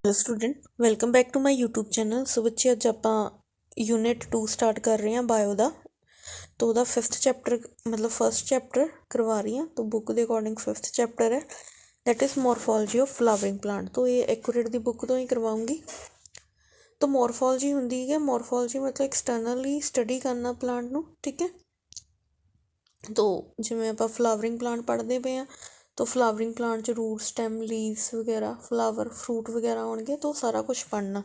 Hello student, welcome back to my YouTube channel. So ਬੱਚੇ, ਅੱਜ ਆਪਾਂ ਯੂਨਿਟ 2 ਸਟਾਰਟ ਕਰ ਰਹੇ ਹਾਂ ਬਾਇਓ ਦਾ। ਤਾਂ ਉਹਦਾ 5th ਚੈਪਟਰ ਮਤਲਬ ਫਸਟ ਚੈਪਟਰ ਕਰਵਾ ਰਹੀ ਹਾਂ। ਤਾਂ ਬੁੱਕ ਦੇ ਅਕੋਰਡਿੰਗ 5th ਚੈਪਟਰ ਹੈ, that is morphology of flowering plant. ਤਾਂ ਇਹ ਐਕੂਰੇਟ ਦੀ ਬੁੱਕ ਤੋਂ ਹੀ ਕਰਵਾਉਂਗੀ। ਤਾਂ ਮੋਰਫੋਲੋਜੀ ਹੁੰਦੀ ਹੈ, ਮੋਰਫੋਲੋਜੀ ਮਤਲਬ ਐਕਸਟਰਨਲੀ ਸਟੱਡੀ ਕਰਨਾ ਪਲਾਂਟ ਨੂੰ, ਠੀਕ ਹੈ। ਤਾਂ ਜਿਵੇਂ ਆਪਾਂ ਫਲਾਵਰਿੰਗ ਪਲਾਂਟ ਪੜ੍ਹਦੇ ਪਏ ਹਾਂ, ਤਾਂ ਫਲਾਵਰਿੰਗ ਪਲਾਂਟ 'ਚ ਰੂਟ, ਸਟੈਮ, ਲੀਵਸ ਵਗੈਰਾ, ਫਲਾਵਰ, ਫਰੂਟ ਵਗੈਰਾ ਆਉਣਗੇ। ਤਾਂ ਉਹ ਸਾਰਾ ਕੁਛ ਪੜ੍ਹਨਾ।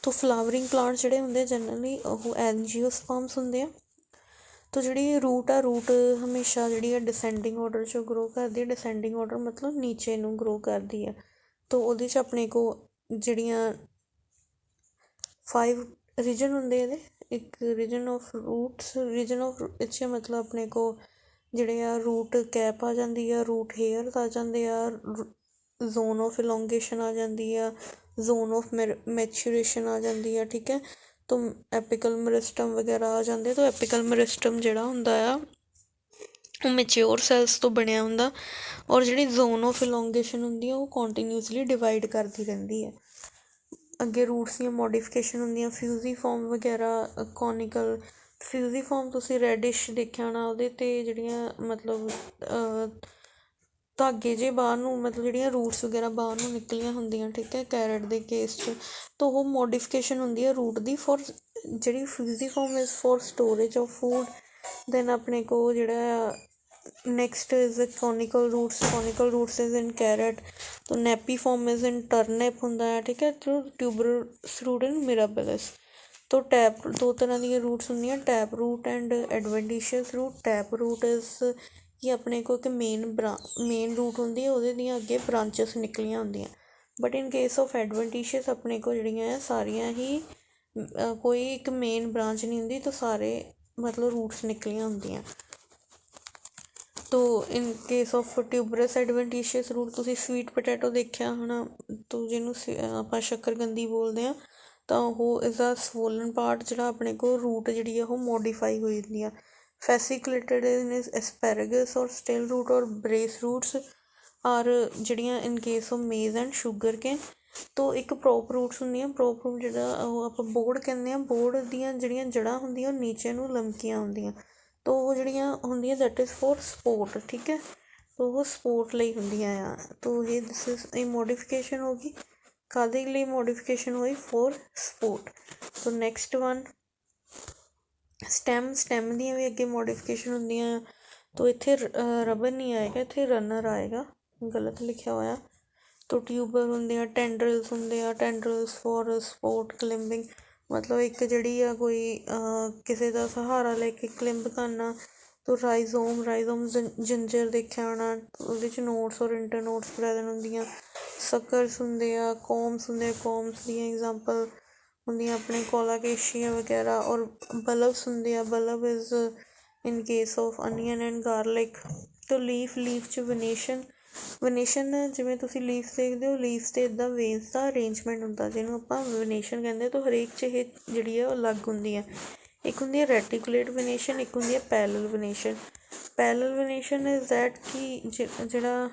ਤਾਂ ਫਲਾਵਰਿੰਗ ਪਲਾਂਟ ਜਿਹੜੇ ਹੁੰਦੇ ਜਨਰਲੀ ਉਹ ਐਂਜੀਓਸਪਰਮਸ ਹੁੰਦੇ ਆ। ਤਾਂ ਜਿਹੜੀ ਰੂਟ ਆ, ਰੂਟ ਹਮੇਸ਼ਾ ਜਿਹੜੀ ਆ ਡਿਸੈਂਡਿੰਗ ਆਰਡਰ 'ਚ ਗਰੋ ਕਰਦੀ ਹੈ। ਡਿਸੈਂਡਿੰਗ ਆਰਡਰ ਮਤਲਬ ਨੀਚੇ ਨੂੰ ਗਰੋ ਕਰਦੀ ਹੈ। ਤਾਂ ਉਹਦੇ 'ਚ ਆਪਣੇ ਕੋਲ ਜਿਹੜੀਆਂ 5 ਰੀਜਨ ਹੁੰਦੇ ਇਹਦੇ। ਇੱਕ region of roots, region of ਇੱਥੇ ਮਤਲਬ ਆਪਣੇ ਕੋਲ ਜਿਹੜੇ ਆ ਰੂਟ ਕੈਪ ਆ ਜਾਂਦੀ ਆ, ਰੂਟ ਹੇਅਰ ਆ ਜਾਂਦੇ ਆ, ਜ਼ੋਨ ਆਫ ਇਲੋਂਗੇਸ਼ਨ ਆ ਜਾਂਦੀ ਆ, ਜ਼ੋਨ ਆਫ ਮੈਚੂਰੇਸ਼ਨ ਆ ਜਾਂਦੀ ਆ, ਠੀਕ ਹੈ। ਤਾਂ ਐਪੀਕਲ ਮੈਰਿਸਟਮ ਵਗੈਰਾ ਆ ਜਾਂਦੇ। ਤਾਂ ਐਪੀਕਲ ਮੈਰਿਸਟਮ ਜਿਹੜਾ ਹੁੰਦਾ ਆ ਉਹ ਮੈਚਿਓਰ ਸੈਲਸ ਤੋਂ ਬਣਿਆ ਹੁੰਦਾ, ਔਰ ਜਿਹੜੀ ਜ਼ੋਨ ਆਫ ਇਲੋਂਗੇਸ਼ਨ ਹੁੰਦੀ ਆ ਉਹ ਕੰਟੀਨਿਊਸਲੀ ਡਿਵਾਈਡ ਕਰਦੀ ਰਹਿੰਦੀ ਹੈ। ਅੱਗੇ ਰੂਟਸ ਦੀਆਂ ਮੋਡੀਫਿਕੇਸ਼ਨ ਹੁੰਦੀਆਂ, ਫਿਊਜ਼ੀਫਾਰਮ ਵਗੈਰਾ, ਕੋਨਿਕਲ। ਫਿਊਜ਼ੀਫਾਰਮ ਤੁਸੀਂ ਰੈਡਿਸ਼ ਦੇਖਿਆ ਹੋਣਾ, ਉਹਦੇ 'ਤੇ ਜਿਹੜੀਆਂ ਮਤਲਬ ਧਾਗੇ ਜਿਹੇ ਬਾਹਰ ਨੂੰ, ਮਤਲਬ ਜਿਹੜੀਆਂ ਰੂਟਸ ਵਗੈਰਾ ਬਾਹਰ ਨੂੰ ਨਿਕਲੀਆਂ ਹੁੰਦੀਆਂ, ਠੀਕ ਹੈ, ਕੈਰਟ ਦੇ ਕੇਸ 'ਚ। ਤਾਂ ਉਹ ਮੋਡੀਫਿਕੇਸ਼ਨ ਹੁੰਦੀ ਹੈ ਰੂਟ ਦੀ। ਫੋਰ ਜਿਹੜੀ fusiform is for storage of food. Then ਆਪਣੇ ਕੋਲ ਜਿਹੜਾ next is conical roots. Conical roots is in carrot. ਤਾਂ ਨੈਪੀਫਾਰਮ ਇਜ਼ ਇਨ ਟਰਨਿਪ ਹੁੰਦਾ ਹੈ, ਠੀਕ ਹੈ। Tuberous root in Mirabilis. ਤਾਂ ਟੈਪ ਦੋ ਤਰ੍ਹਾਂ ਦੀਆਂ ਰੂਟਸ ਹੁੰਦੀਆਂ, tap root and adventitious root. Tap root is ਕਿ ਆਪਣੇ ਕੋਲ ਇੱਕ ਮੇਨ ਰੂਟ ਹੁੰਦੀ ਹੈ, ਉਹਦੇ ਦੀਆਂ ਅੱਗੇ ਬ੍ਰਾਂਚਿਸ ਨਿਕਲੀਆਂ ਹੁੰਦੀਆਂ। ਬਟ ਇਨ ਕੇਸ ਆਫ ਐਡਵੈਂਟੀਸ਼ੀਅਸ ਆਪਣੇ ਕੋਲ ਜਿਹੜੀਆਂ ਆ ਸਾਰੀਆਂ ਹੀ ਕੋਈ ਇੱਕ ਮੇਨ ਬ੍ਰਾਂਚ ਨਹੀਂ ਹੁੰਦੀ। ਤਾਂ ਸਾਰੇ ਮਤਲਬ ਰੂਟਸ ਨਿਕਲੀਆਂ ਹੁੰਦੀਆਂ। ਤੋ ਇਨ ਕੇਸ ਆਫ ਟਿਊਬਰਸ ਐਡਵੈਂਟੀਸ਼ੀਅਸ ਰੂਟ ਤੁਸੀਂ ਸਵੀਟ ਪੋਟੈਟੋ ਦੇਖਿਆ ਹੋਣਾ, ਤੋ ਜਿਹਨੂੰ ਆਪਾਂ ਸ਼ੱਕਰਕੰਦੀ ਬੋਲਦੇ ਹਾਂ। ਤਾਂ ਉਹ ਇਸਦਾ ਸਵੋਲਨ ਪਾਰਟ ਜਿਹੜਾ ਆਪਣੇ ਕੋਲ ਰੂਟ ਜਿਹੜੀ ਆ ਉਹ ਮੋਡੀਫਾਈ ਹੋਈ ਹੁੰਦੀ ਆ। ਫੈਸੀਕੂਲੇਟਡ ਇਨ ਐਸਪੈਰਾਗਸ ਔਰ ਸਟਿਲ ਰੂਟ ਔਰ ਬ੍ਰੇਸ ਰੂਟਸ ਔਰ ਜਿਹੜੀਆਂ ਇਨ ਕੇਸ ਆਫ ਮੇਜ਼ ਐਂਡ ਸ਼ੂਗਰ ਕੇਨ। ਤੋ ਇੱਕ ਪ੍ਰੋਪ ਰੂਟਸ ਹੁੰਦੀਆਂ। ਪ੍ਰੋਪ ਰੂਟ ਜਿਹੜਾ ਉਹ ਆਪਾਂ ਬੋਰਡ ਕਹਿੰਦੇ ਹਾਂ। ਬੋਰਡ ਦੀਆਂ ਜਿਹੜੀਆਂ ਜੜ੍ਹਾਂ ਹੁੰਦੀਆਂ ਉਹ ਨੀਚੇ ਨੂੰ ਲਮਕੀਆਂ ਹੁੰਦੀਆਂ। ਤਾਂ ਉਹ ਜਿਹੜੀਆਂ ਹੁੰਦੀਆਂ ਦੈਟ ਇਜ਼ ਫੋਰ ਸਪੋਰਟ, ਠੀਕ ਹੈ। ਤਾਂ ਉਹ ਸਪੋਰਟ ਲਈ ਹੁੰਦੀਆਂ ਆ। ਤਾਂ ਇਹ ਮੋਡੀਫਿਕੇਸ਼ਨ ਹੋ ਗਈ। ਕਾਹਦੇ ਲਈ ਮੋਡੀਫਿਕੇਸ਼ਨ ਹੋਈ? For support. ਤਾਂ ਨੈਕਸਟ ਵਨ ਸਟੈਮ ਦੀਆਂ ਵੀ ਅੱਗੇ ਮੋਡੀਫਿਕੇਸ਼ਨ ਹੁੰਦੀਆਂ। ਤਾਂ ਇੱਥੇ ਰਬਰ ਨਹੀਂ ਆਏਗਾ, ਇੱਥੇ ਰਨਰ ਆਏਗਾ, ਗਲਤ ਲਿਖਿਆ ਹੋਇਆ। ਤਾਂ ਟਿਊਬਰ ਹੁੰਦੇ ਆ, ਟੈਂਡਰਲਸ ਹੁੰਦੇ ਆ। ਟੈਂਡਰਲਸ ਫੋਰ ਸਪੋਰਟ ਕਲਿੰਬਿੰਗ, ਮਤਲਬ ਇੱਕ ਜਿਹੜੀ ਆ ਕੋਈ ਕਿਸੇ ਦਾ ਸਹਾਰਾ ਲੈ ਕੇ ਕਲਿੰਬ ਕਰਨਾ। ਤਾਂ ਰਾਈਜ਼ੋਮ ਜਿੰਜਰ ਦੇਖਿਆ ਹੋਣਾ, ਉਹਦੇ 'ਚ ਨੋਟਸ ਔਰ ਇੰਟਰਨੋਟਸ ਪ੍ਰੈਜ਼ੈਂਟ ਹੁੰਦੀਆਂ। ਸਕਰਸ ਹੁੰਦੇ ਆ, ਕੋਮਸ ਹੁੰਦੇ ਆ। ਕੋਮਸ ਦੀਆਂ ਐਗਜ਼ਾਮਪਲ ਹੁੰਦੀਆਂ ਆਪਣੇ ਕੋਲਾਕੇਸ਼ੀਆ ਵਗੈਰਾ। ਔਰ ਬਲਬਸ ਹੁੰਦੇ ਆ। Bulb is in case of onion and garlic. ਤਾਂ ਲੀਫ 'ਚ ਵਨੇਸ਼ਨ ਜਿਵੇਂ ਤੁਸੀਂ ਲੀਵਸ ਦੇਖਦੇ ਹੋ, ਲੀਵਸ 'ਤੇ ਇੱਦਾਂ ਵੇਨਸ ਦਾ ਅਰੇਂਜਮੈਂਟ ਹੁੰਦਾ, ਜਿਹਨੂੰ ਆਪਾਂ ਵਨੇਸ਼ਨ ਕਹਿੰਦੇ। ਤਾਂ ਹਰੇਕ 'ਚ ਇਹ ਜਿਹੜੀ ਆ ਉਹ ਅਲੱਗ ਹੁੰਦੀ ਹੈ। ਇੱਕ ਹੁੰਦੀ ਹੈ ਰੈਟੀਕੂਲੇਟ ਵਨੇਸ਼ਨ, ਇੱਕ ਹੁੰਦੀ ਹੈ ਪੈਰਲਲ ਵਨੇਸ਼ਨ। ਪੈਰਲਲ ਵਨੇਸ਼ਨ ਇਜ਼ ਦੈਟ ਕਿ ਜਿਹੜਾ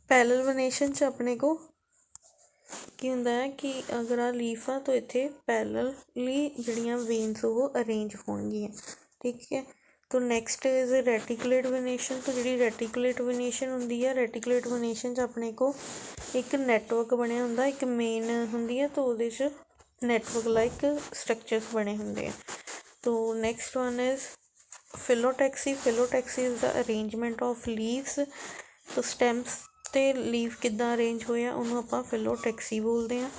ਪੈਰਲਲ ਵਨੇਸ਼ਨ 'ਚ ਆਪਣੇ ਕੋਲ ਕੀ ਹੁੰਦਾ ਹੈ ਕਿ ਅਗਰ ਆਹ ਲੀਫ ਆ ਤਾਂ ਇੱਥੇ ਪੈਰਲਲੀ ਜਿਹੜੀਆਂ ਵੇਨਸ ਉਹ ਅਰੇਂਜ ਹੋਣਗੀਆਂ, ਠੀਕ ਹੈ। ਤਾਂ ਨੈਕਸਟ ਇਜ਼ ਰੈਟੀਕੂਲੇਟ ਵਨੇਸ਼ਨ। ਤਾਂ ਜਿਹੜੀ ਰੈਟੀਕੂਲੇਟ ਵਨੇਸ਼ਨ ਹੁੰਦੀ ਹੈ, ਰੈਟੀਕੂਲੇਟ ਵਨੇਸ਼ਨ 'ਚ ਆਪਣੇ ਕੋਲ ਇੱਕ ਨੈਟਵਰਕ ਬਣਿਆ ਹੁੰਦਾ, ਇੱਕ ਮੇਨ ਹੁੰਦੀ ਹੈ। ਤਾਂ ਉਹਦੇ 'ਚ ਨੈਟਵਰਕ ਲਾਈਕ ਸਟਰਕਚਰਸ ਬਣੇ ਹੁੰਦੇ ਆ। ਤਾਂ next one is phyllotaxy is the arrangement of leaves. ਤਾਂ ਸਟੈਮਸ ਅਤੇ ਲੀਵ ਕਿੱਦਾਂ ਅਰੇਂਜ ਹੋਇਆ ਉਹਨੂੰ ਆਪਾਂ ਫਿਲੋਟੈਕਸੀ ਬੋਲਦੇ ਹਾਂ।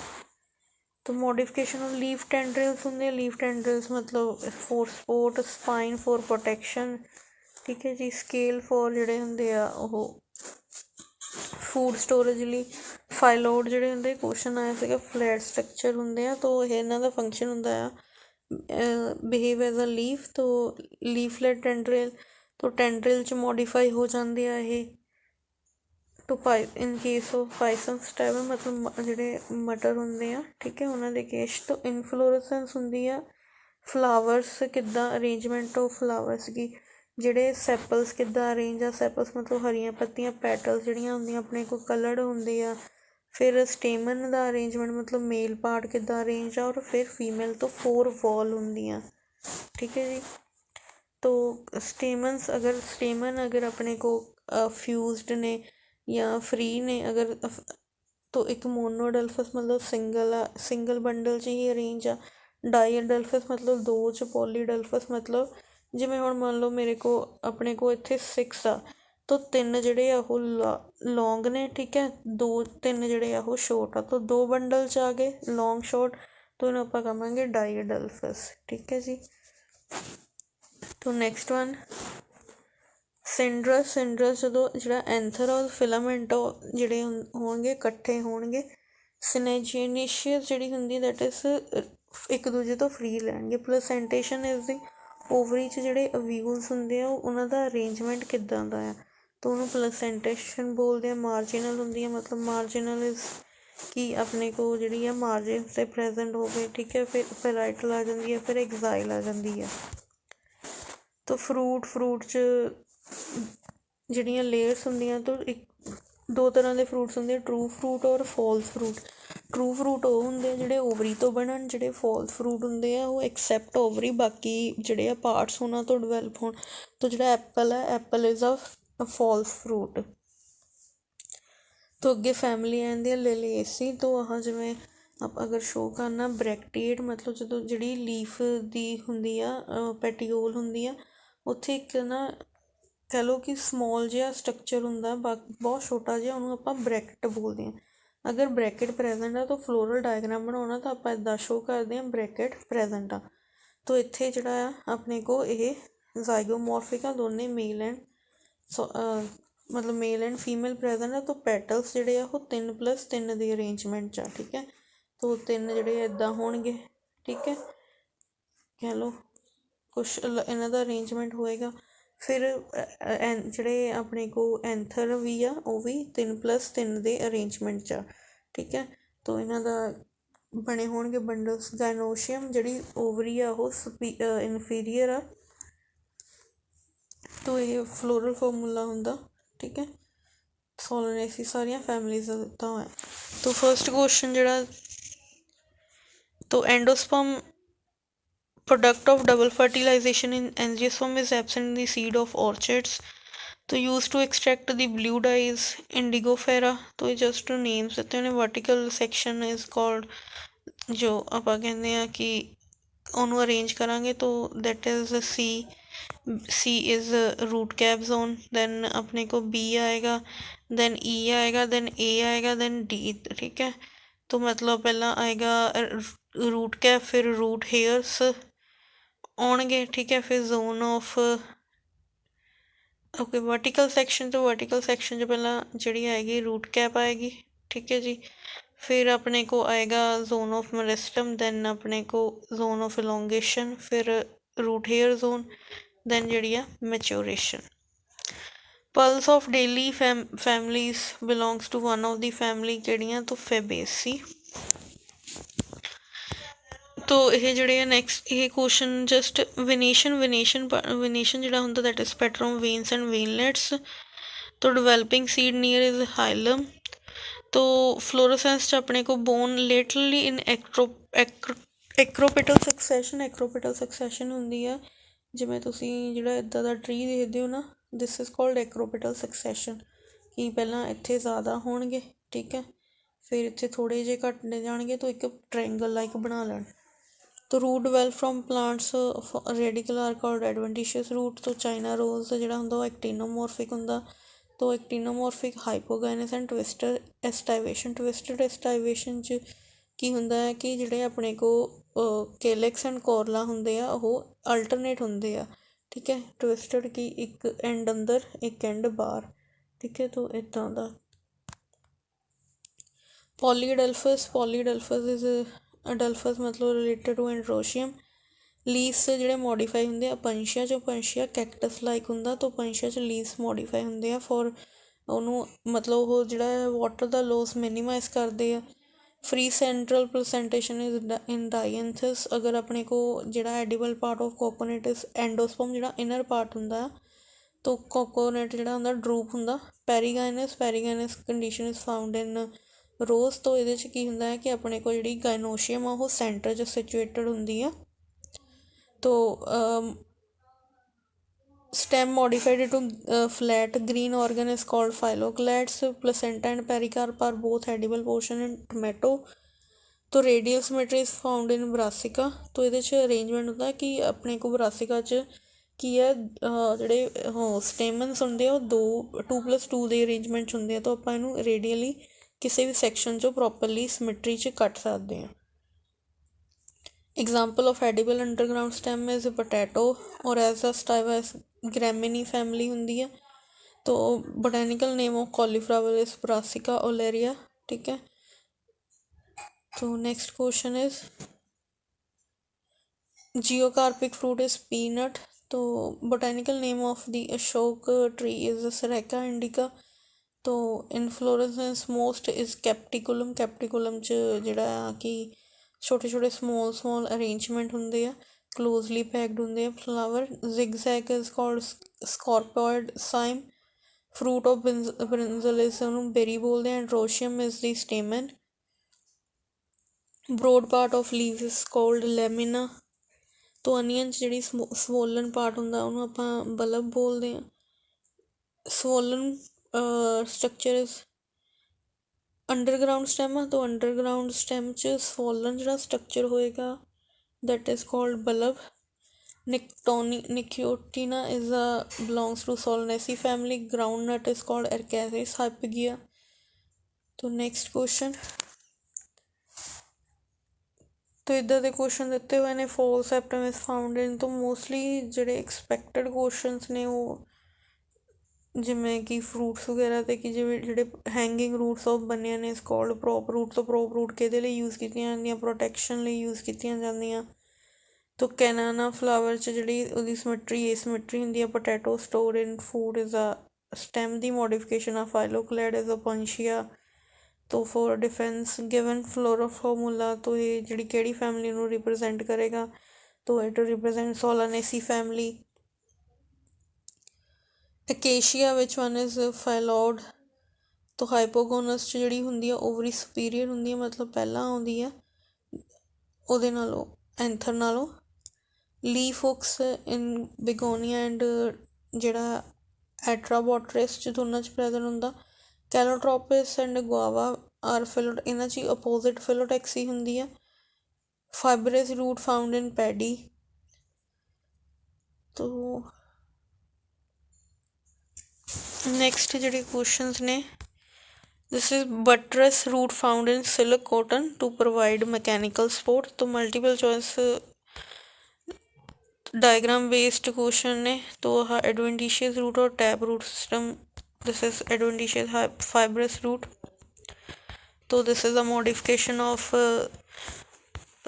ਤਾਂ ਮੋਡੀਫਿਕੇਸ਼ਨ ਆਫ ਲੀਫ ਟੈਂਡਰਲਸ ਹੁੰਦੇ ਆ। ਲੀਫ ਟੈਂਡਰਲਸ ਮਤਲਬ for support, spine for protection, ਠੀਕ ਹੈ ਜੀ। ਸਕੇਲ ਫੋਰ ਜਿਹੜੇ ਹੁੰਦੇ ਆ ਉਹ ਫੂਡ ਸਟੋਰੇਜ ਲਈ। ਫਾਈਲੋਡ ਜਿਹੜੇ ਹੁੰਦੇ, ਕੁਐਸਚਨ ਆਇਆ ਸੀਗਾ, ਫਲੈਟ ਸਟਰਕਚਰ ਹੁੰਦੇ ਆ। ਤਾਂ ਇਹਨਾਂ ਦਾ ਫੰਕਸ਼ਨ ਹੁੰਦਾ ਆ ਬਿਹੇਵ ਐਜ਼ ਅ ਲੀਫ। ਤਾਂ ਲੀਫਲੈਟ ਟੈਂਡਰਲ। ਤਾਂ ਟੈਂਡਰਲ 'ਚ ਮੋਡੀਫਾਈ ਹੋ ਜਾਂਦੇ ਆ ਇਹ। ਤਾਂ ਇਨ ਕੇਸ ਆਫ ਪਾਈਸਮ ਸਟੈਬਲ ਮਤਲਬ ਜਿਹੜੇ ਮਟਰ ਹੁੰਦੇ ਆ, ਠੀਕ ਹੈ, ਉਹਨਾਂ ਦੇ ਕੇਸ। ਤੋਂ ਇਨਫਲੋਰੈਸੈਂਸ ਹੁੰਦੀ ਆ ਫਲਾਵਰਸ ਕਿੱਦਾਂ ਅਰੇਂਜਮੈਂਟ ਆਫ ਫਲਾਵਰਸ ਕੀ ਜਿਹੜੇ ਸੈਪਲਸ ਕਿੱਦਾਂ ਅਰੇਂਜ ਆ। ਸੈਪਲਸ ਮਤਲਬ ਹਰੀਆਂ ਪੱਤੀਆਂ, ਪੈਟਲਸ ਜਿਹੜੀਆਂ ਹੁੰਦੀਆਂ ਆਪਣੇ ਕੋਲ ਕਲਰਡ ਹੁੰਦੇ ਆ, ਫਿਰ ਸਟੇਮਨ ਦਾ ਅਰੇਂਜਮੈਂਟ ਮਤਲਬ ਮੇਲ ਪਾਰਟ ਕਿੱਦਾਂ ਅਰੇਂਜ ਆ, ਔਰ ਫਿਰ ਫੀਮੇਲ ਤੋਂ 4 ਵॉल ਹੁੰਦੀਆਂ, ਠੀਕ ਹੈ ਜੀ। तो स्टेमन अगर अपने को फ्यूज्ड ने या फ्री ने अगर तो एक मोनोडल्फस मतलब सिंगल बंडल च ही अरेंज आ। डाईअडल्फस मतलब 2 च। पॉलीडल्फस मतलब जिमें हुण मान लो मेरे को अपने को इत्थे 6 आ, तो 3 ਜਿਹੜੇ ਆ ਉਹ ਲੌਂਗ ਨੇ, ਠੀਕ ਹੈ, 3 ਜਿਹੜੇ ਆ ਉਹ ਸ਼ੋਰਟ ਆ, तो 2 ਬੰਡਲ 'ਚ ਆ ਗਏ ਲੌਂਗ ਸ਼ੋਰਟ, तो ਇਹਨੂੰ ਆਪਾਂ ਕਹਾਂਗੇ ਡਾਈਅਡਲਫਸ, ਠੀਕ ਹੈ ਜੀ। तो नैक्सट वन सिंड्रस जो जो एंथर और फिलामेंट जोड़े होंगे कट्ठे होंगे। सिनेजियनिशियस जी होंगी दैट इज एक दूजे तो फ्री लैणगे। प्लेसेंटेशन इज दी ओवरी जोड़े अव्यूल्स होंगे उन्हों का अरेंजमेंट किदां दा है, तो उन्होंने प्लेसेंटेशन बोलते हैं। मार्जिनल होंगी मतलब मार्जिनल इज कि अपने को जी मार्जिन से प्रेजेंट हो गए, ठीक है, फिर पेराइटल आ जाती है, फिर एग्जाइल आ जाती है। तो फ्रूट च ਜਿਹੜੀਆਂ ਲੇयर्स ਹੁੰਦੀਆਂ, तो एक 2 ਤਰ੍ਹਾਂ ਦੇ फ्रूट्स ਹੁੰਦੇ, ट्रू फ्रूट और फॉल्स फ्रूट। ट्रू फ्रूट ਉਹ ਹੁੰਦੇ ਜਿਹੜੇ ਓਵਰੀ ਤੋਂ ਬਣਨ, ਜਿਹੜੇ ਫॉल्स फ्रूट ਹੁੰਦੇ ਆ ਉਹ ਐਕਸੈਪਟ ਓਵਰੀ ਬਾਕੀ ਜਿਹੜੇ ਆ ਪਾਰਟਸ ਉਹਨਾਂ ਤੋਂ ਡਿਵੈਲਪ ਹੋਣ। तो ਜਿਹੜਾ ਐਪਲ ਹੈ, apple is a false fruit. तो ਅੱਗੇ ਫੈਮਿਲੀ ਆਉਂਦੀ ਹੈ ਲਿਲੀਏਸੀ। तो ਆਹ ਜਿਵੇਂ ਆਪਾਂ ਅਗਰ ਸ਼ੋਅ ਕਰਨਾ ਬ੍ਰੈਕਟੀਏਟ ਮਤਲਬ ਜਦੋਂ ਜਿਹੜੀ ਲੀਫ ਦੀ ਹੁੰਦੀ ਆ ਪੈਟੀਓਲ ਹੁੰਦੀ ਆ, ਉੱਥੇ ਇੱਕ ਨਾ ਕਹਿ ਲਓ ਕਿ ਸਮੋਲ ਜਿਹਾ ਸਟਰਕਚਰ ਹੁੰਦਾ ਬਹੁਤ ਛੋਟਾ ਜਿਹਾ, ਉਹਨੂੰ ਆਪਾਂ ਬ੍ਰੈਕਟ ਬੋਲਦੇ ਹਾਂ। ਅਗਰ ਬ੍ਰੈਕਟ ਪ੍ਰੈਜੈਂਟ ਆ ਤਾਂ ਫਲੋਰਲ ਡਾਇਗਰਾਮ ਬਣਾਉਣਾ ਤਾਂ ਆਪਾਂ ਇੱਦਾਂ ਸ਼ੋਅ ਕਰਦੇ ਹਾਂ ਬ੍ਰੈਕਟ ਪ੍ਰੈਜੈਂਟ ਆ। ਤਾਂ ਇੱਥੇ ਜਿਹੜਾ ਆ ਆਪਣੇ ਕੋਲ ਇਹ ਜ਼ਾਈਗੋਮੋਰਫਿਕ ਆ, ਦੋਨੇ ਮੇਲ ਐਂਡ ਮਤਲਬ ਮੇਲ ਐਂਡ ਫੀਮੇਲ ਪ੍ਰੈਜੈਂਟ ਆ। ਤਾਂ ਪੈਟਲਸ ਜਿਹੜੇ ਆ ਉਹ 3+3 ਦੀ ਅਰੇਂਜਮੈਂਟ 'ਚ ਆ, ਠੀਕ ਹੈ। ਤਾਂ 3 ਜਿਹੜੇ ਇੱਦਾਂ ਹੋਣਗੇ, ਠੀਕ ਹੈ, ਕਹਿ ਲਓ ਕੁਛ ਇਹਨਾਂ ਦਾ ਅਰੇਂਜਮੈਂਟ ਹੋਏਗਾ। ਫਿਰ ਜਿਹੜੇ ਆਪਣੇ ਕੋਲ ਐਂਥਰ ਵੀ ਆ ਉਹ ਵੀ 3+3 ਦੇ ਅਰੇਂਜਮੈਂਟ 'ਚ ਆ, ਠੀਕ ਹੈ। ਤਾਂ ਇਹਨਾਂ ਦਾ ਬਣੇ ਹੋਣਗੇ ਬੰਡਲਸ। ਗਾਇਨੋਸ਼ੀਅਮ ਜਿਹੜੀ ਓਵਰੀ ਆ ਉਹ ਇਨਫੀਰੀਅਰ ਆ, ਤਾਂ ਇਹ ਫਲੋਰਲ ਫਾਰਮੂਲਾ ਹੁੰਦਾ, ਠੀਕ ਹੈ। ਸੋਲਨੇਸੀ ਸਾਰੀਆਂ ਫੈਮਲੀਜ਼ ਦਾ ਦਿੱਤਾ ਹੋਇਆ। ਤਾਂ ਫਸਟ ਕੁਐਸਚਨ ਜਿਹੜਾ ਤਾਂ ਐਂਡੋਸਪਰਮ product of double fertilization in angiosperm is absent in the seed of orchids, तो used to extract the blue dyes indigofera। तो ये just names देते हैं। vertical section is called जो ਆਪਾਂ ਕਹਿੰਦੇ ਆ ਕਿ ਉਹਨੂੰ ਅਰੇਂਜ ਕਰਾਂਗੇ तो that is C is root cap zone, then अपने को B आएगा, then E आएगा, then A आएगा, then D, ठीक है। तो मतलब पहला आएगा रूट कैप, फिर रूट हेयर्स आउणगे, ठीक है, फिर zone of okay vertical section. तो वर्टिकल सैक्शन च पहला जी आएगी रूट कैप आएगी, ठीक है जी। फिर अपने को आएगा जोन ऑफ मेरिस्टम, दैन अपने को जोन ऑफ इलोंगेशन, फिर रूट हेयर जोन, दैन जी maturation. Pulse of daily families belongs to one of the family किहड़ियां, तो फेबेसी। तो ये जोड़े नैक्सट ये क्वेश्चन जस्ट विनेशन जोड़ा होंगे that is spectrum veins and veinlets. तो developing seed near is hilum. तो फ्लोरोसेंस च अपने को born laterally in acropetal succession होंगी है। जिमें तुसी जिहड़ा इदां दा ट्री देखदे हो ना, दिस इज कॉल्ड एक्रोपिटल सक्सैशन, कि पहला इत्थे ज़्यादा होणगे, ठीक है, फिर इत्थे थोड़े जे घटने जाणगे तो एक ट्रायंगल लाइक बना लैण। तो root develop from plant's radicle are called adventitious root. तो चाइना रोज जिहड़ा हुंदा ओह एक्टिनोमॉर्फिक हुंदा। तो actinomorphic hypogynous and twisted aestivation च की हुंदा है कि जिहड़े अपने को केलेक्स एंड कॉर्ला हुंदे आ ओह अल्टरनेट हुंदे आ, ठीक है। ट्विस्टेड की एक एंड अंदर एक एंड बाहर, ठीक है। तो इदां दा पॉलीडल्फस इज अडल्फस मतलब रिलेटेड टू एंड्रोशियम। लीव्स ਜਿਹੜੇ ਮੋਡੀਫਾਈ ਹੁੰਦੇ ਆ ਪੰਛੀਆਂ 'ਚੋਂ, ਪੰਛੀਆਂ ਕੈਕਟਸ ਲਾਈਕ ਹੁੰਦਾ। ਤਾਂ ਪੰਛੀਆਂ 'ਚ ਲੀਵਸ ਮੋਡੀਫਾਈ ਹੁੰਦੇ ਆ ਫॉर ਉਹਨੂੰ ਮਤਲਬ ਉਹ ਜਿਹੜਾ ਵਾਟਰ ਦਾ ਲੋਸ ਮਿਨੀਮਾਈਜ਼ ਕਰਦੇ ਆ। Free central placentation is in Dianthus. अगर अपने को ਜਿਹੜਾ edible part of coconut is endosperm ਜਿਹੜਾ इनर पार्ट ਹੁੰਦਾ तो कोकोनट ਜਿਹੜਾ ਹੁੰਦਾ ड्रूप ਹੁੰਦਾ। Perigynous condition is found in rose ਤੋਂ ਇਹਦੇ 'ਚ ਕੀ ਹੁੰਦਾ ਹੈ ਕਿ ਆਪਣੇ ਕੋਲ ਜਿਹੜੀ ਗਾਇਨੋਸ਼ੀਅਮ ਆ ਉਹ ਸੈਂਟਰ 'ਚ ਸਿਚੁਏਟਡ ਹੁੰਦੀ ਆ। ਤੋ stem modified into flat green organ is called phylloclads. Placenta and pericarp are both edible portion in tomato. तो radial symmetry is found in brassica. तो ਇਹਦੇ 'ਚ ਅਰੇਂਜਮੈਂਟ ਹੁੰਦਾ ਕਿ ਆਪਣੇ ਕੋਲ ਬਰਾਸਿਕਾ 'ਚ ਕੀ ਹੈ ਜਿਹੜੇ ਸਟੇਮਨਸ ਹੁੰਦੇ ਆ ਉਹ 2+2 ਦੇ ਅਰੇਂਜਮੈਂਟ 'ਚ ਹੁੰਦੇ ਆ। ਤਾਂ ਆਪਾਂ ਇਹਨੂੰ ਰੇਡੀਅਲੀ ਕਿਸੇ ਵੀ ਸੈਕਸ਼ਨ 'ਚੋਂ ਪ੍ਰੋਪਰਲੀ ਸਿਮਟਰੀ 'ਚ ਕੱਟ ਸਕਦੇ ਹਾਂ। Example of edible underground stem is potato or as a stylus gramineae family ਹੁੰਦੀ ਹੈ। तो botanical name of cauliflower is Brassica oleracea। ठीक है। तो next question is geocarpic fruit is peanut। तो botanical name of the ashok tree is Syrica indica। तो inflorescence most is capticulum। capticulum 'ਚ ਜਿਹੜਾ ਆ ਕਿ ਛੋਟੇ ਛੋਟੇ small arrangement ਹੁੰਦੇ ਆ, closely packed ਹੁੰਦੇ ਆ flower। zigzag is called scorpioid cyme। fruit of brinjal is ਉਹਨੂੰ berry ਬੋਲਦੇ ਆ। androecium is the stamen। broad part of leaves is called lamina। तो onion 'ਚ ਜਿਹੜੀ swollen part ਹੁੰਦਾ ਉਹਨੂੰ ਆਪਾਂ bulb ਬੋਲਦੇ ਆ। swollen structure is underground stem ਆ। ਤਾਂ ਅੰਡਰਗਰਾਊਂਡ ਸਟੈਮ 'ਚ swollen ਜਿਹੜਾ ਸਟਰਕਚਰ ਹੋਏਗਾ that is called bulb। Nicotina is belongs to Solanaceae family। groundnut is called Acacia hypogea। तो next question। तो ਇੱਦਾਂ ਦੇ ਕੁਐਸਚਨ ਦਿੱਤੇ ਹੋਏ ਨੇ। ਫੋਲ ਸੈਪਟਮ ਇਜ਼ ਫਾਊਂਡ ਇਨ। ਤੋਂ ਮੋਸਟਲੀ ਜਿਹੜੇ ਐਕਸਪੈਕਟਡ ਕੁਐਸਚਨਸ ਨੇ ਉਹ ਜਿਵੇਂ ਕਿ ਫਰੂਟਸ ਵਗੈਰਾ 'ਤੇ ਕਿ ਜਿਵੇਂ ਜਿਹੜੇ ਹੈਂਗਿੰਗ ਰੂਟਸ ਆਫ ਬਣੀਆਂ ਨੇ ਕਾਲਡ ਪ੍ਰੋਪ ਰੂਟ। ਤੋਂ ਪ੍ਰੋਪ ਰੂਟ ਕਿਹਦੇ ਲਈ ਯੂਜ਼ ਕੀਤੀਆਂ ਜਾਂਦੀਆਂ? ਪ੍ਰੋਟੈਕਸ਼ਨ ਲਈ ਯੂਜ਼ ਕੀਤੀਆਂ ਜਾਂਦੀਆਂ। ਤੋਂ ਕੈਨਾਨਾ ਫਲਾਵਰ 'ਚ ਜਿਹੜੀ ਉਹਦੀ ਸਮਿਟਰੀ ਏਸਿਮਿਟਰੀ ਹੁੰਦੀ ਆ। Potato store in food is ਆ ਸਟੈਮ ਦੀ ਮੋਡੀਫਿਕੇਸ਼ਨ ਆ ਫਾਈਲੋਕਲੈਡ ਇਜ਼ ਅਪੰਸ਼ੀਆ। ਤੋਂ for defence given flora formula. ਤੋਂ ਇਹ ਜਿਹੜੀ ਕਿਹੜੀ ਫੈਮਿਲੀ ਨੂੰ ਰਿਪਰਜੈਂਟ ਕਰੇਗਾ? ਤੋਂ it represent Solanaceae family. Acacia ਵਿਚ ਵਨ ਇਜ਼ ਫਾਈਲੋਡ। ਤੋਂ ਹਾਈਪੋਗੋਨਸ 'ਚ ਜਿਹੜੀ ਹੁੰਦੀ ਆ ਓਵਰੀ ਸੁਪੀਰੀਅਰ ਹੁੰਦੀ ਆ, ਮਤਲਬ ਪਹਿਲਾਂ ਆਉਂਦੀ ਆ ਉਹਦੇ ਨਾਲੋਂ ਐਂਥਰ ਨਾਲੋਂ। ਲੀਫ ਹੁਕਸ ਇਨ ਬਿਗੋਨੀਆ ਐਂਡ ਜਿਹੜਾ ਐਟਰਾਬੋਟਰਿਸ 'ਚ ਦੋਨਾਂ 'ਚ ਪ੍ਰੈਜ਼ੈਂਟ ਹੁੰਦਾ। ਕੈਲੋਟ੍ਰੋਪਿਸ ਐਂਡ ਗੁਆਵਾ ਆਰ ਇਹਨਾਂ 'ਚ ਅਪੋਜ਼ਿਟ ਫਿਲੋਟੈਕਸੀ ਹੁੰਦੀ ਆ। Fibrous root found in paddy. ਤੋ ਨੈਕਸਟ ਜਿਹੜੇ ਕੁਐਸਚਨਸ ਨੇ this is buttress root found in silk cotton to provide mechanical support. ਤੋਂ multiple choice diagram based question ने। तो एडवेंटिशियस रूट और tap root system. This is adventitious fibrous root. तो this is a modification of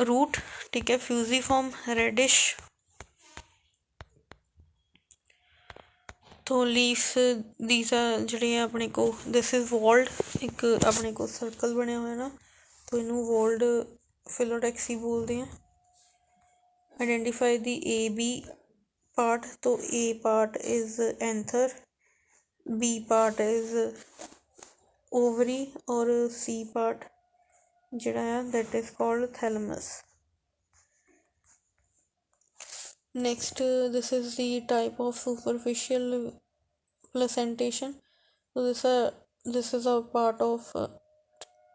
root. ठीक है। Fusiform radish. तो leaves these are ਜਿਹੜੇ ਆਪਣੇ ਕੋ दिस इज वॉल्ड। एक ਆਪਣੇ ਕੋ सर्कल ਬਣਿਆ ਹੋਇਆ ना, तो ਇਹਨੂੰ वॉल्ड फिलोटैक्सी बोलते हैं। Identify the A B part. तो A part is anther, B part is ovary और सी पार्ट जिहड़ा है that is called thalamus. Next this is the type of superficial placentation. तो this is a part of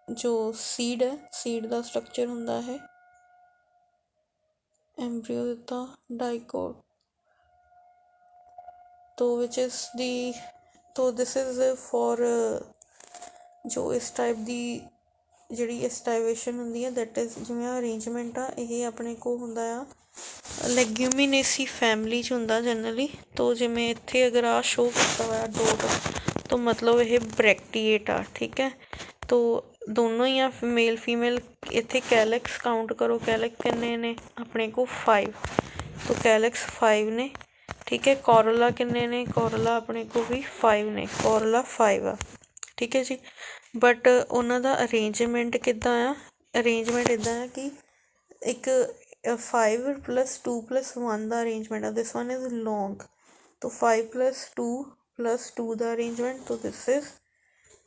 जो seed है, seed का structure हुंदा है। एम्ब्रियो दिता डाइकोट। तो विच इज़ दी तो दिस इज़ फॉर जो इस टाइप ਦੀ ਜਿਹੜੀ ਐਸਟਾਈਵੇਸ਼ਨ ਹੁੰਦੀ ਹੈ ਦੈਟ ਇਜ਼ ਜਿਵੇਂ ਅਰੇਂਜਮੈਂਟ ਆ ਇਹ ਆਪਣੇ ਕੋਲ ਹੁੰਦਾ ਆ ਲੈਗਿਊਮੀਨੇਸੀ ਫੈਮਿਲੀ 'ਚ ਹੁੰਦਾ ਜਨਰਲੀ। ਤੋਂ ਜਿਵੇਂ ਇੱਥੇ ਅਗਰ ਆ ਸ਼ੋ ਕੀਤਾ ਹੋਇਆ ਡੋਟ ਤੋਂ ਮਤਲਬ ਇਹ ਬ੍ਰੈਕਟੀਏਟ ਆ। ਠੀਕ ਹੈ। ਤੋਂ ਦੋਨੋਂ ਹੀ ਆ ਮੇਲ ਫੀਮੇਲ। ਇੱਥੇ ਕੈਲੈਕਸ ਕਾਊਂਟ ਕਰੋ, ਕੈਲੈਕਸ ਕਿੰਨੇ ਨੇ ਆਪਣੇ ਕੋਲ 5। ਤੋਂ ਕੈਲੈਕਸ 5 ਨੇ। ਠੀਕ ਹੈ। ਕੋਰਲਾ ਕਿੰਨੇ ਨੇ? ਕੋਰਲਾ ਆਪਣੇ ਕੋਲ ਵੀ 5 ਨੇ। ਕੋਰਲਾ 5 ਆ। ਠੀਕ ਹੈ ਜੀ। ਬਟ ਉਹਨਾਂ ਦਾ ਅਰੇਂਜਮੈਂਟ ਕਿੱਦਾਂ ਆ? ਅਰੇਂਜਮੈਂਟ ਇੱਦਾਂ ਆ ਕਿ ਇੱਕ 5+2+1 ਦਾ ਅਰੇਂਜਮੈਂਟ ਆ। ਦਿਸ ਵਨ ਇਜ਼ ਲੌਂਗ। ਤੋਂ 5+2+2 ਦਾ ਅਰੇਂਜਮੈਂਟ। ਤੋਂ ਦਿਸ ਇਜ਼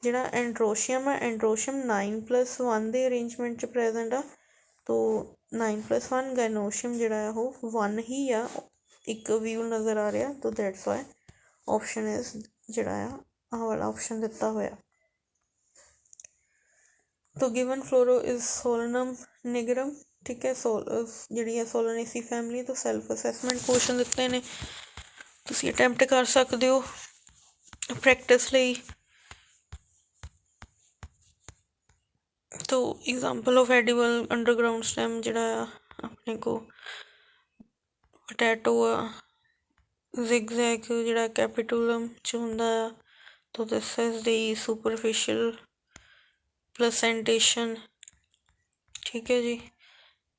ਜਿਹੜਾ ਐਂਡਰੋਸ਼ੀਅਮ ਆ, ਐਂਡਰੋਸ਼ੀਅਮ 9+1 ਦੇ ਅਰੇਂਜਮੈਂਟ 'ਚ ਪ੍ਰੈਜੈਂਟ ਆ। ਤੋ 9+1 ਗਾਇਨੋਸ਼ੀਅਮ ਜਿਹੜਾ ਆ ਉਹ 1 ਹੀ ਆ, ਇੱਕ ਵੀਲ ਨਜ਼ਰ ਆ ਰਿਹਾ। ਤੋ ਦੈਟਸ ਵਾਈ ਆਪਸ਼ਨ ਇਜ਼ ਜਿਹੜਾ ਆ ਆਹ ਵਾਲਾ ਆਪਸ਼ਨ ਦਿੱਤਾ ਹੋਇਆ। ਤੋ ਗਿਵਨ ਫਲੋਰੋ ਇਜ਼ ਸੋਲਨਮ ਨਿਗਰਮ, ਠੀਕ ਹੈ। ਜਿਹੜੀ ਹੈ ਸੋਲਨੇਸੀ ਫੈਮਿਲੀ ਤੋਂ ਸੈਲਫ ਅਸੈਸਮੈਂਟ ਕੁਐਸਚਨ ਦਿੱਤੇ ਨੇ, ਤੁਸੀਂ ਅਟੈਂਪਟ ਕਰ ਸਕਦੇ ਹੋ ਪ੍ਰੈਕਟਿਸ ਲਈ। ਤੋ example of edible underground stem ਜਿਹੜਾ ਆ ਆਪਣੇ ਕੋਲ ਪੋਟੈਟੋ ਆ, ਜ਼ਿਗਜ਼ੈਗ ਜਿਹੜਾ ਕੈਪੀਟੂਲਮ 'ਚ ਹੁੰਦਾ ਆ। ਤੋ ਦਿਸ ਇਜ਼ ਦੀ ਸੁਪਰਫਿਸ਼ਲ ਪਲਸੈਂਟੇਸ਼ਨ, ਠੀਕ ਹੈ ਜੀ।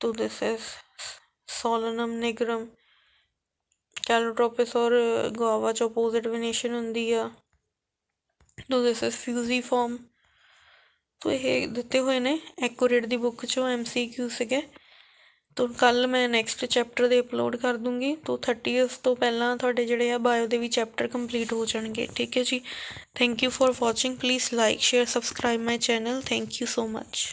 ਤੋ ਦਿਸ ਇਜ਼ ਸੋਲਨਮ ਨਿਗਰਮ। ਕੈਲੋਟ੍ਰੋਪਿਸ ਔਰ ਗੁਆਵਾ 'ਚ ਅਪੋਜ਼ਿਟ ਵਿਨੇਸ਼ਨ ਹੁੰਦੀ ਆ। ਤੋ ਦਿਸ ਇਜ਼ ਫਿਊਜ਼ੀਫਾਰਮ। ਤੋ ਇਹ ਦਿੱਤੇ ਹੋਏ ਨੇ ਐਕੂਰੇਟ ਦੀ ਬੁੱਕ 'ਚੋਂ MCQ ਸੀਗੇ। ਤੋ ਕੱਲ੍ਹ ਮੈਂ ਨੈਕਸਟ ਚੈਪਟਰ ਦੇ ਅਪਲੋਡ ਕਰ ਦੂੰਗੀ। ਤੋ 30th ਤੋਂ ਪਹਿਲਾਂ ਤੁਹਾਡੇ ਜਿਹੜੇ ਆ ਬਾਇਓ ਦੇ ਵੀ ਚੈਪਟਰ ਕੰਪਲੀਟ ਹੋ ਜਾਣਗੇ, ਠੀਕ ਹੈ ਜੀ। Thank you for watching. Please like, share, subscribe my channel. Thank you so much.